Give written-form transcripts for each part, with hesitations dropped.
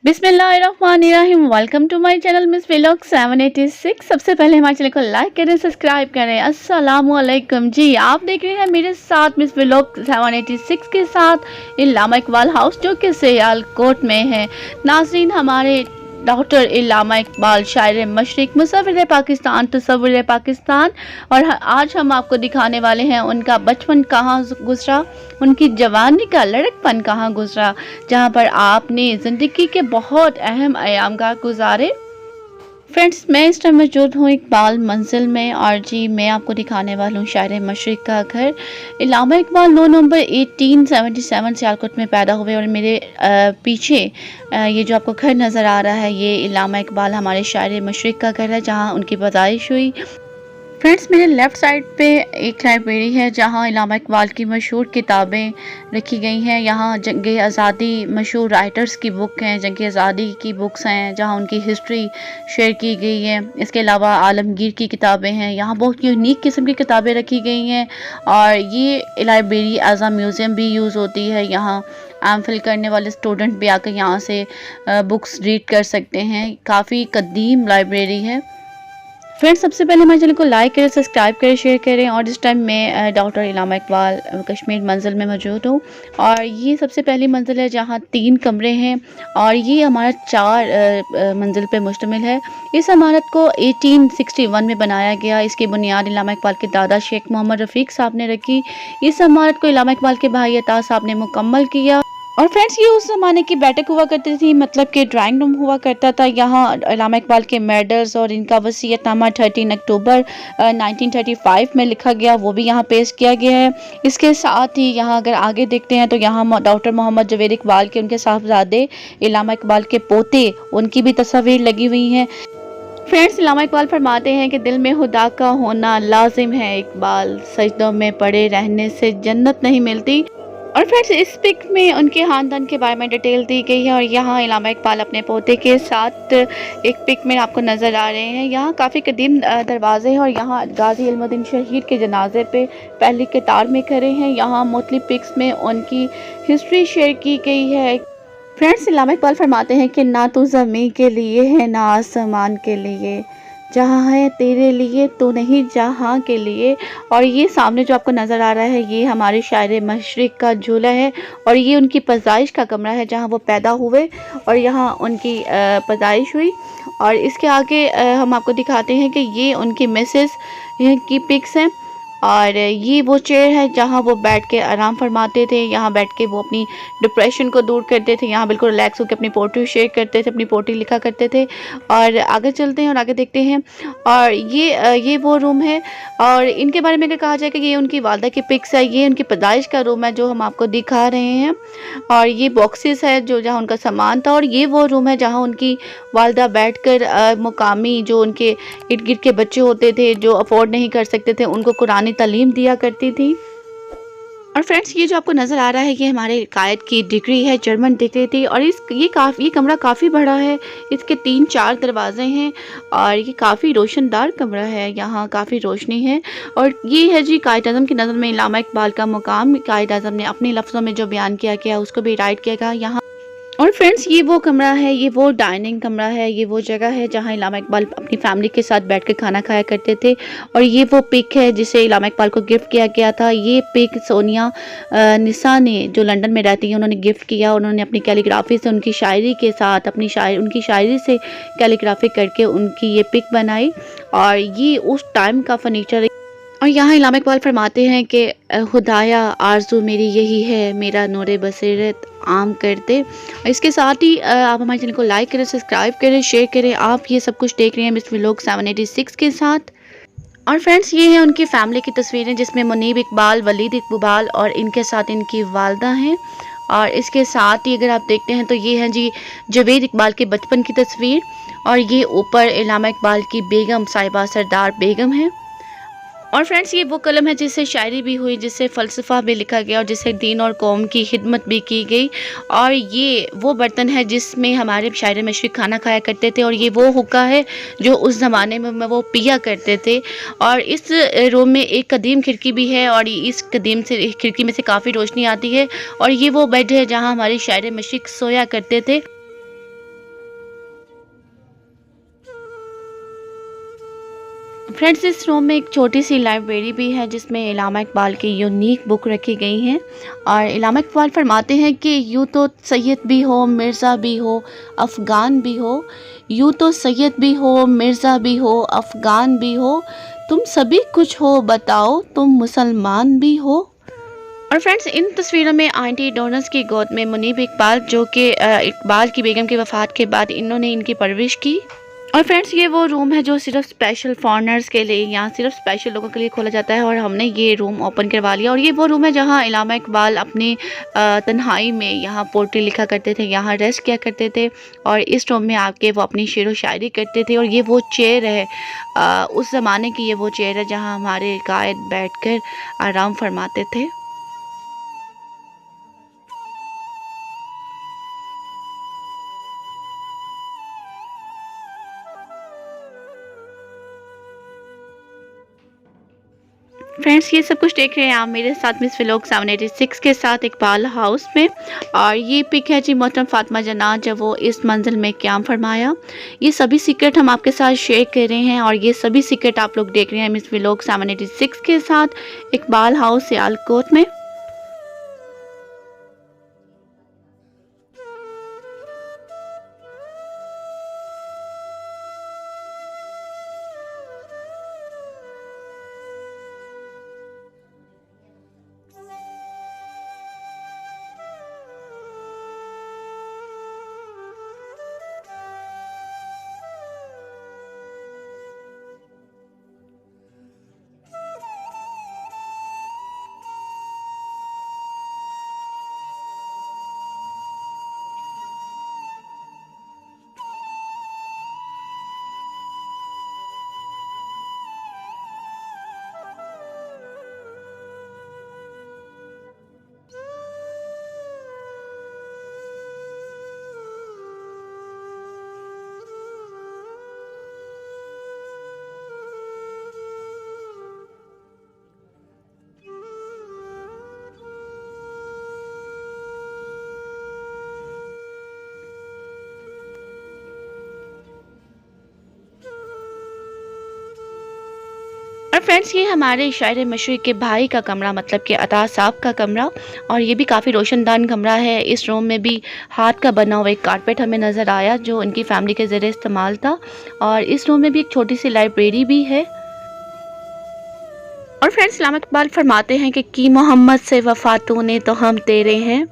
बिस्मिल्लाहिर्रहमानिर्रहीम। Welcome to my channel miss vlog 786। सबसे पहले हमारे चैनल को लाइक करें, सब्सक्राइब करें। अस्सलामुअलैकुम जी, आप देख रहे हैं मेरे साथ मिस व्लॉग 786 के साथ इल्लामा इकबाल हाउस, जो कि सियालकोट में है। नाज़रीन, हमारे डॉक्टर इल्लामा इकबाल शायर मशरिक, मुसव्विर पाकिस्तान, तसव्वुर पाकिस्तान। और आज हम आपको दिखाने वाले हैं उनका बचपन कहाँ गुजरा, उनकी जवानी का लड़कपन कहाँ गुजरा, जहाँ पर आपने ज़िंदगी के बहुत अहम अयाम का गुजारे। फ्रेंड्स, मैं इस टाइम मौजूद हूँ इकबाल मंजिल में, और जी मैं आपको दिखाने वाला हूँ शायर मशरिक का घर। इल्लामा इकबाल 9 नवंबर 1877 सियालकोट में पैदा हुए, और मेरे पीछे ये जो आपको घर नज़र आ रहा है, ये इल्लामा इकबाल हमारे शायर मशरिक का घर है, जहाँ उनकी पैदाइश हुई। फ्रेंड्स, मेरे लेफ़्ट साइड पे एक लाइब्रेरी है जहाँ इल्लामा इकबाल की मशहूर किताबें रखी गई हैं। यहाँ जंग आज़ादी मशहूर राइटर्स की बुक हैं, जंग आज़ादी की बुक्स हैं, जहाँ उनकी हिस्ट्री शेयर की गई है। इसके अलावा आलमगीर की किताबें हैं। यहाँ बहुत यूनिक किस्म की किताबें रखी गई हैं, और ये लाइब्रेरी एज आ म्यूज़ियम भी यूज़ होती है। यहाँ एम.फिल करने वाले स्टूडेंट भी आकर यहाँ से बुक्स रीड कर सकते हैं। काफ़ी कदीम लाइब्रेरी है। फ्रेंड्स, सबसे पहले हमारे चैनल को लाइक करें, सब्सक्राइब करें, शेयर करें। और इस टाइम मैं डॉक्टर इल्लामा इकबाल कश्मीर मंजिल में मौजूद हूँ, और ये सबसे पहली मंजिल है जहाँ 3 कमरे हैं, और ये हमारा 4 मंजिल पे मुश्तमिल है। इस इमारत को 1861 में बनाया गया। इसकी बुनियाद इल्लामा इकबाल के दादा शेख मोहम्मद रफ़ीक साहब ने रखी। इस इमारत को इल्लामा इकबाल के भाई अता साहब ने मुकम्मल किया। और फ्रेंड्स, ये उस ज़माने की बैठक हुआ करती थी, मतलब कि ड्राइंग रूम हुआ करता था। यहाँ इल्लामा इकबाल के मेडल्स और इनका वसीयतनामा 13 अक्टूबर 1935 में लिखा गया, वो भी यहाँ पेश किया गया है। इसके साथ ही यहाँ अगर आगे देखते हैं तो यहाँ डॉक्टर मोहम्मद जवेद इकबाल के, उनके साहबजादे इल्लामा इकबाल के पोते, उनकी भी तस्वीर लगी हुई हैं। फ्रेंड्स, इल्लामा इकबाल फरमाते हैं कि दिल में खुदा का होना लाजिम है इकबाल, सजदों में पड़े रहने से जन्नत नहीं मिलती। और फ्रेंड्स, इस पिक में उनके खानदान के बारे में डिटेल दी गई है। और यहाँ इल्लामा इकबाल अपने पोते के साथ एक पिक में आपको नज़र आ रहे हैं। यहाँ काफ़ी कदीम दरवाजे हैं, और यहाँ गाजी इल्मुद्दीन शहीद के जनाजे पे पहली कतार में खड़े हैं। यहाँ मुख्तलिफ पिक्स में उनकी हिस्ट्री शेयर की गई है। फ्रेंड्स, इल्लामा इकबाल फरमाते हैं कि ना तो ज़मीन के लिए है ना आसमान के लिए, जहाँ है तेरे लिए तो नहीं जहाँ के लिए। और ये सामने जो आपको नज़र आ रहा है, ये हमारे शायर मशरिक का झूला है, और ये उनकी पैदाइश का कमरा है जहाँ वो पैदा हुए, और यहाँ उनकी पैदाइश हुई। और इसके आगे हम आपको दिखाते हैं कि ये उनकी मिसेस की पिक्स हैं, और ये वो चेयर है जहाँ वो बैठ के आराम फरमाते थे। यहाँ बैठ के वो अपनी डिप्रेशन को दूर करते थे। यहाँ बिल्कुल रिलैक्स होकर अपनी पोट्री शेयर करते थे, अपनी पोट्री लिखा करते थे। और आगे चलते हैं और आगे देखते हैं। और ये वो रूम है, और इनके बारे में अगर कहा जाए कि ये उनकी वालदा की पिक्स है। ये उनकी पैदाइश का रूम है जो हम आपको दिखा रहे हैं, और ये बॉक्सेस है जो जहाँ उनका सामान था। और ये वो रूम है जहाँ उनकी वालदा बैठकर मुकामी जो उनके इर्द गिर्द के बच्चे होते थे, जो अफोर्ड नहीं कर सकते थे, उनको कुरानी तालीम दिया करती थी। और फ्रेंड्स, ये जो आपको नज़र आ रहा है, ये हमारे कायद की डिग्री है, जर्मन डिग्री थी। और ये कमरा काफ़ी बड़ा है। इसके 3-4 दरवाजे हैं, और ये काफ़ी रोशनदार कमरा है। यहाँ काफ़ी रोशनी है। और ये है जी कायद आज़म की नज़र में इल्लामा इकबाल का मुकाम। कायद आज़म ने अपने लफ्ज़ों में जो बयान किया गया उसको भी राइट किया गया यहाँ। और फ्रेंड्स, ये वो कमरा है, ये वो डाइनिंग कमरा है, ये वो जगह है जहाँ इल्लामा इकबाल अपनी फैमिली के साथ बैठकर खाना खाया करते थे। और ये वो पिक है जिसे इल्लामा इकबाल को गिफ्ट किया गया था। ये पिक सोनिया निसा ने, जो लंदन में रहती हैं, उन्होंने गिफ्ट किया। उन्होंने अपनी कैलीग्राफी से, उनकी शायरी के साथ, उनकी शायरी से कैलीग्राफी करके उनकी ये पिक बनाई। और ये उस टाइम का फर्नीचर। और यहाँ इल्लामा इकबाल फरमाते हैं कि खुदाया आरज़ू मेरी यही है, मेरा नूरे बसीरत आम कर दे। इसके साथ ही आप हमारे चैनल को लाइक करें, सब्सक्राइब करें, शेयर करें। आप ये सब कुछ देख रहे हैं मिस व्लॉग 786 के साथ। और फ्रेंड्स, ये है उनकी फैमिली की तस्वीरें, जिसमें मुनीब इकबाल, वलीद इकबाल और इनके साथ इनकी वालदा हैं। और इसके साथ ही अगर आप देखते हैं तो ये है जी जवेद इकबाल के बचपन की तस्वीर। और ये ऊपर इल्लामा इकबाल की बेगम साहिबा सरदार बेगम है। और फ्रेंड्स, ये वो कलम है जिससे शायरी भी हुई, जिससे फ़लसफ़ा भी लिखा गया, और जिससे दीन और कौम की खिदमत भी की गई। और ये वो बर्तन है जिसमें हमारे शायर मशरिक खाना खाया करते थे। और ये वो हुक्का है जो उस ज़माने में वो पिया करते थे। और इस रूम में एक कदीम खिड़की भी है, और इस कदीम से खिड़की में से काफ़ी रोशनी आती है। और ये वो बेड है जहाँ हमारे शायर मशरिक सोया करते थे। फ्रेंड्स इस रूम में एक छोटी सी लाइब्रेरी भी है जिसमें इलामा इकबाल की यूनिक बुक रखी गई हैं। और इलामा इकबाल फरमाते हैं कि यूँ तो सैयद भी हो, मिर्ज़ा भी हो, अफ़गान भी हो, यूँ तो सैयद भी हो, मिर्ज़ा भी हो, अफ़गान भी हो, तुम सभी कुछ हो, बताओ तुम मुसलमान भी हो। और फ्रेंड्स इन तस्वीरों में आंटी डोनस की गोद में मुनीब इकबाल, जो कि इकबाल की बेगम की वफ़ात के बाद इन्होंने इनकी परवरिश की। और फ्रेंड्स ये वो रूम है जो सिर्फ स्पेशल फॉरनर्स के लिए, यहाँ सिर्फ स्पेशल लोगों के लिए खोला जाता है और हमने ये रूम ओपन करवा लिया। और ये वो रूम है जहाँ इलामा इकबाल अपनी तन्हाई में यहाँ पोट्री लिखा करते थे, यहाँ रेस्ट किया करते थे। और इस रूम में आके वो अपनी शेर व शायरी करते थे। और ये वो चेयर है, उस ज़माने की ये वो चेयर है जहाँ हमारे कायद बैठ कर आराम फरमाते थे। फ्रेंड्स ये सब कुछ देख रहे हैं आप मेरे साथ मिस व्लॉग 786 के साथ इकबाल हाउस में। और ये पिक है जी मोहतरम फातिमा जना जब वो इस मंजिल में क़याम फरमाया। ये सभी सीक्रेट हम आपके साथ शेयर कर रहे हैं और ये सभी सीक्रेट आप लोग देख रहे हैं मिस व्लॉग 786 के साथ इकबाल हाउस सियालकोट में। और फ्रेंड्स ये हमारे शायर मशहूर के भाई का कमरा, मतलब कि अता साहब का कमरा। और ये भी काफ़ी रोशनदान कमरा है। इस रूम में भी हाथ का बना हुआ एक कारपेट हमें नज़र आया जो उनकी फैमिली के ज़रिए इस्तेमाल था। और इस रूम में भी एक छोटी सी लाइब्रेरी भी है। और फ्रेंड्स इलामा इकबाल फरमाते हैं कि की मोहम्मद से वफ़ा तूने तो हम तेरे हैं,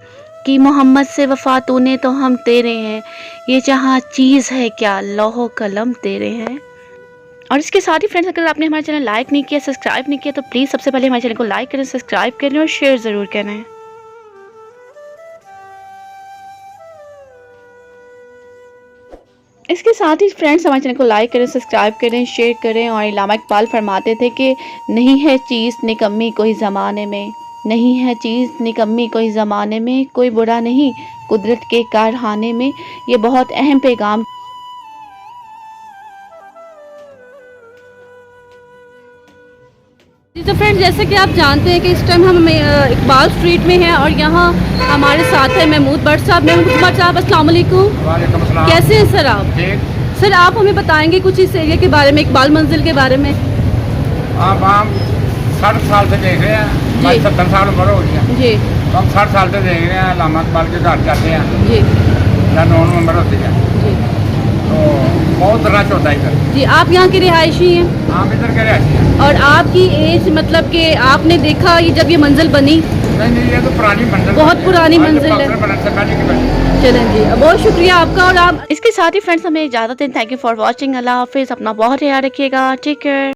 की मोहम्मद से वफ़ा तूने तो हम तेरे हैं, ये जहाँ चीज़ है क्या लौहो कलम तेरे हैं। और इसके साथ ही फ्रेंड्स अगर आपने हमारा चैनल लाइक नहीं किया, सब्सक्राइब नहीं किया तो प्लीज़ सबसे पहले हमारे चैनल को लाइक करें, सब्सक्राइब करें और शेयर ज़रूर करें। इसके साथ ही फ्रेंड्स हमारे चैनल को लाइक करें, सब्सक्राइब करें, शेयर करें। और इलामा इकबाल फरमाते थे कि नहीं है चीज़ निकम्मी कोई ज़माने में, नहीं है चीज़ निकम्मी कोई ज़माने में, कोई बुरा नहीं कुदरत के कारखाने में। ये बहुत अहम पैगाम। जी तो फ्रेंड्स जैसे कि आप जानते हैं कि इस टाइम हम इकबाल स्ट्रीट में हैं और यहाँ हमारे साथ है महमूद भट्ट साहब। महमूद भट्ट साहब अस्सलाम वालेकुम। वालेकुम अस्सलाम। कैसे हैं सर आप? ठीक। सर आप हमें बताएंगे कुछ इस एरिया के बारे में, इकबाल मंजिल के बारे में? आप 60 साल से देख रहे हैं, 70 साल उम्र हो गई है जी। तो हम 60 साल से देख रहे हैं। इलामा इकबाल के घर जाते हैं जी या 9 नवंबर होती है जी। तो बहुत रश होता है इधर। जी आप यहाँ के रिहायशी हैं? आप इधर के रहती हैं। और आपकी एज मतलब कि आपने देखा ये जब ये मंजिल बनी? नहीं ये तो पुरानी मंजिल, बहुत पुरानी मंजिल है। चलें जी बहुत शुक्रिया आपका। और आप इसके साथ ही फ्रेंड्स हमें इजाज़त दें। Thank you for watching. अल्लाह हाफिज़। अपना बहुत ख्याल रखिएगा। Take care.